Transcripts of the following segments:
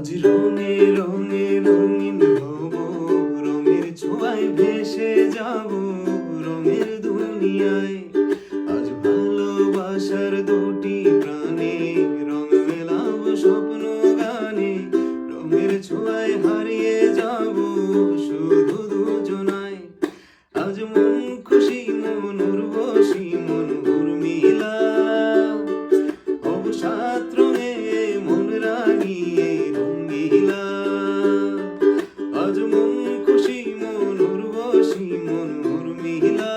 আজ রঙে রঙে রঙিন হব, রঙের ছোঁয়ায় ভেসে যাব রঙের দুনিয়ায়। আজ ভালোবাসার দুটি প্রাণে রং মেলাবো স্বপ্ন গানে, রঙের ছোঁয়ায় হারিয়ে যাব শুধু দুজনায়। আজ মন খুশি মন উর্বশী মন উর্মিলা, হব সাত রঙে মন রাঙিয়ে রঙ্গিলা। আজ মন খুশি মন উর্বশী মন উর্মিলা,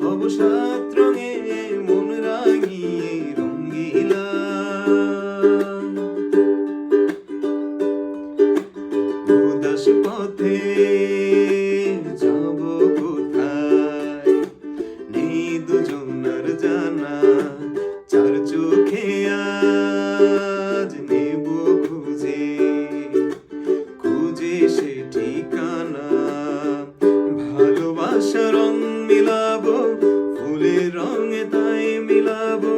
হব সাত রঙে মন রাঙিয়ে রঙ্গিলা। উদাস পথে যাব কোথায়, নেই দুজনার জানা, চার চোখে আজ নেব খুঁজে খুঁজে সে ঠিকানা। ভালোবাসা রং মিলাবো ফুলের রঙে তাই মিলাবো,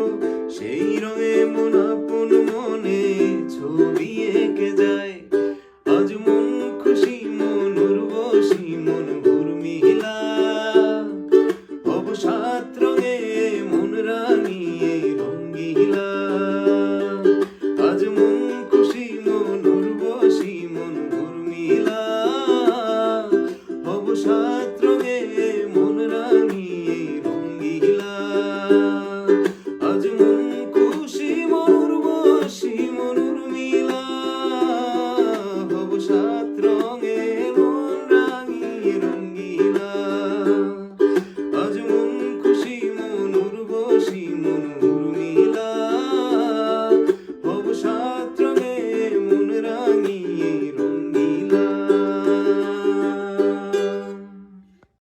সেই রঙে মন আপন মনে ছবি এঁকে যায়। আজ মন খুশি মন উর্বশী মন উর্মিলা, হব সাত রঙে মন রাঙিয়ে রঙ্গিলা। আজ মন খুশি মন উর্বশী মন উর্মিলা, হব সাত রঙে মন রাঙিয়ে রঙ্গিলা।